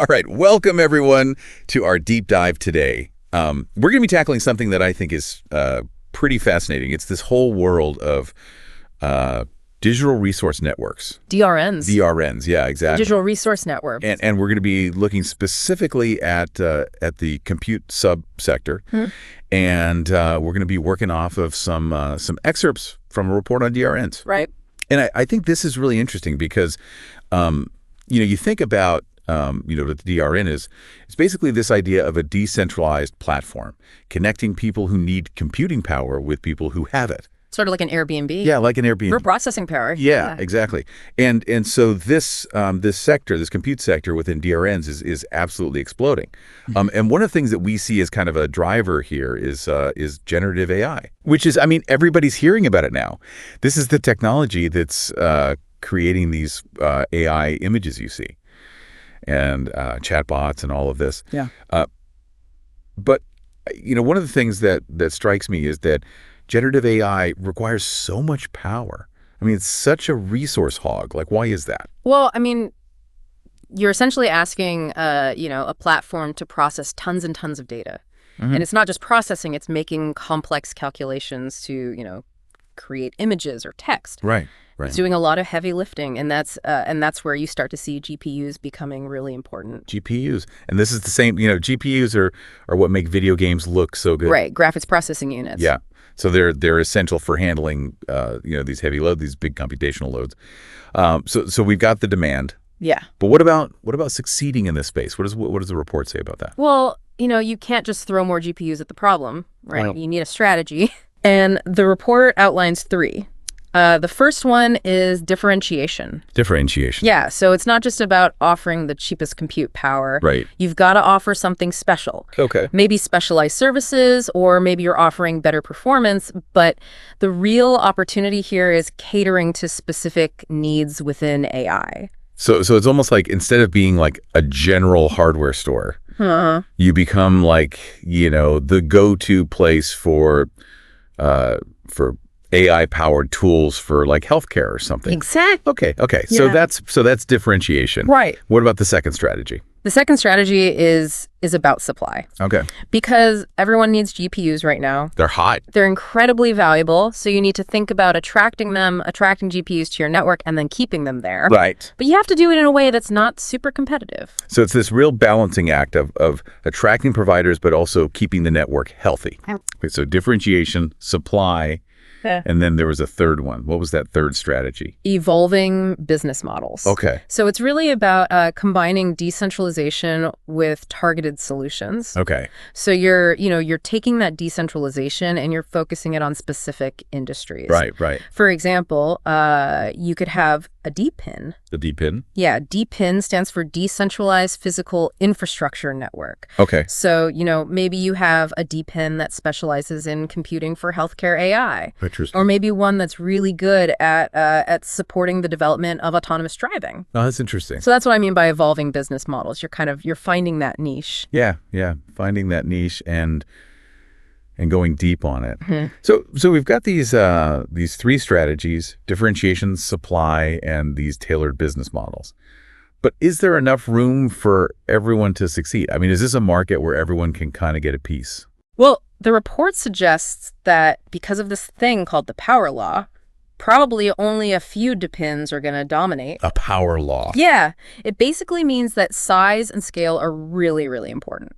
All right, welcome everyone to our deep dive today. We're going to be tackling something that I think is pretty fascinating. It's this whole world of digital resource networks. DRNs. DRNs, yeah, exactly. Digital resource networks. And we're going to be looking specifically at the compute subsector, and we're going to be working off of some excerpts from a report on DRNs. Right. And I think this is really interesting because, you think about, what the DRN is. It's basically this idea of a decentralized platform, connecting people who need computing power with people who have it. Sort of like an Airbnb. Yeah, like an Airbnb. For processing power. Yeah, exactly. And so this sector, this compute sector within DRNs is absolutely exploding. And one of the things that we see as kind of a driver here is generative AI, which is, everybody's hearing about it now. This is the technology that's creating these AI images you see, and chatbots and all of this. Yeah. But one of the things that strikes me is that generative AI requires so much power. It's such a resource hog. Like, why is that? Well, you're essentially asking, a platform to process tons and tons of data. And it's not just processing, it's making complex calculations to, create images or text. Right. It's doing a lot of heavy lifting, and that's where you start to see GPUs becoming really important. GPUs. And this is the same, GPUs are what make video games look so good. Right, graphics processing units. Yeah. So they're essential for handling these heavy loads, these big computational loads. So we've got the demand. Yeah. But what about succeeding in this space? What does the report say about that? Well, you can't just throw more GPUs at the problem, right? Well, you need a strategy. And the report outlines three. The first one is differentiation. Differentiation. Yeah, so it's not just about offering the cheapest compute power. Right. You've got to offer something special. Okay. Maybe specialized services, or maybe you're offering better performance, but the real opportunity here is catering to specific needs within AI. So it's almost like instead of being like a general hardware store, you become like, the go-to place for AI-powered tools for like healthcare or something. Exactly. Okay. Yeah. So that's differentiation. Right. What about the second strategy? The second strategy is about supply. Okay. Because everyone needs GPUs right now. They're hot. They're incredibly valuable, so you need to think about attracting GPUs to your network, and then keeping them there. Right. But you have to do it in a way that's not super competitive. So it's this real balancing act of attracting providers, but also keeping the network healthy. Okay, so differentiation, supply, and then there was a third one. What was that third strategy? Evolving business models. Okay. So it's really about combining decentralization with targeted solutions. Okay. So you're taking that decentralization and you're focusing it on specific industries. Right. For example, you could have a DePIN. The DePIN? Yeah, DePIN stands for Decentralized Physical Infrastructure Network. Okay. So, maybe you have a DePIN that specializes in computing for healthcare AI. Interesting. Or maybe one that's really good at supporting the development of autonomous driving. Oh, that's interesting. So that's what I mean by evolving business models. You're finding that niche. Yeah. Finding that niche and going deep on it. So we've got these three strategies: differentiation, supply, and these tailored business models. But is there enough room for everyone to succeed? Is this a market where everyone can kind of get a piece? Well, the report suggests that because of this thing called the power law, probably only a few DePINs are going to dominate. A power law. Yeah. It basically means that size and scale are really, really important.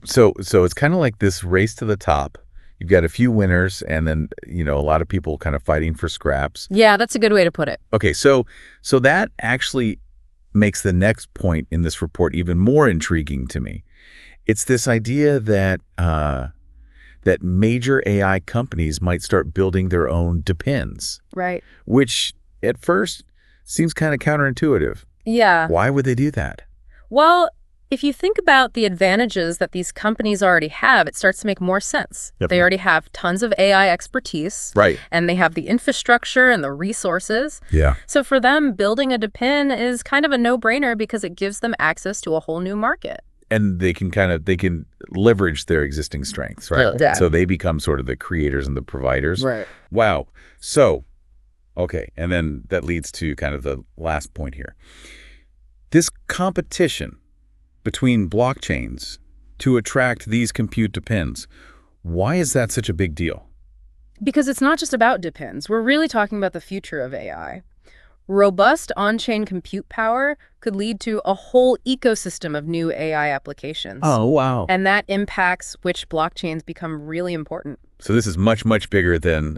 So it's kind of like this race to the top. You've got a few winners and then, a lot of people kind of fighting for scraps. Yeah, that's a good way to put it. Okay, so that actually makes the next point in this report even more intriguing to me. It's this idea that that major AI companies might start building their own DePINs. Right. Which at first seems kind of counterintuitive. Yeah. Why would they do that? Well, if you think about the advantages that these companies already have, it starts to make more sense. Yep. They already have tons of AI expertise. Right. And they have the infrastructure and the resources. Yeah. So for them, building a DePIN is kind of a no-brainer because it gives them access to a whole new market. And they can leverage their existing strengths, right? Yeah. So they become sort of the creators and the providers. Right. Wow. So, okay. And then that leads to kind of the last point here. This competition between blockchains to attract these compute DePINs. Why is that such a big deal? Because it's not just about DePINs. We're really talking about the future of AI. Robust on-chain compute power could lead to a whole ecosystem of new AI applications. Oh, wow. And that impacts which blockchains become really important. So this is much, much bigger than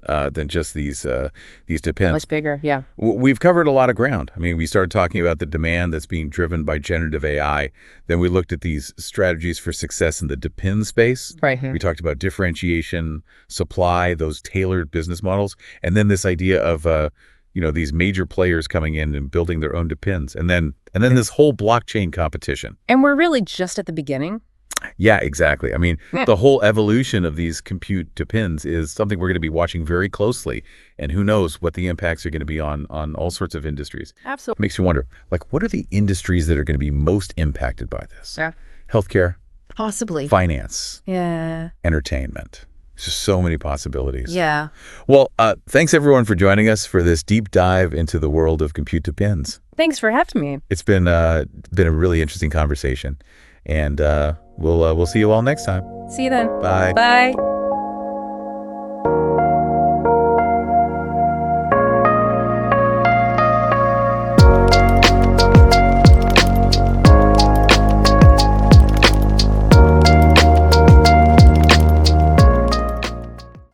just these DePINs. Much bigger, yeah. We've covered a lot of ground. I mean, we started talking about the demand that's being driven by generative AI. Then we looked at these strategies for success in the DePIN space. Right. We talked about differentiation, supply, those tailored business models, and then this idea of these major players coming in and building their own DePINs, and then this whole blockchain competition. And we're really just at the beginning. Yeah, exactly. I mean, the whole evolution of these compute DePINs is something we're going to be watching very closely, and who knows what the impacts are going to be on all sorts of industries. Absolutely. Makes you wonder, like, what are the industries that are going to be most impacted by this? Yeah. Healthcare, Possibly. finance, Yeah. entertainment. There's just so many possibilities. Yeah. Well, thanks everyone for joining us for this deep dive into the world of compute DePINs. Thanks for having me. It's been a really interesting conversation, and we'll see you all next time. See you then. Bye. Bye.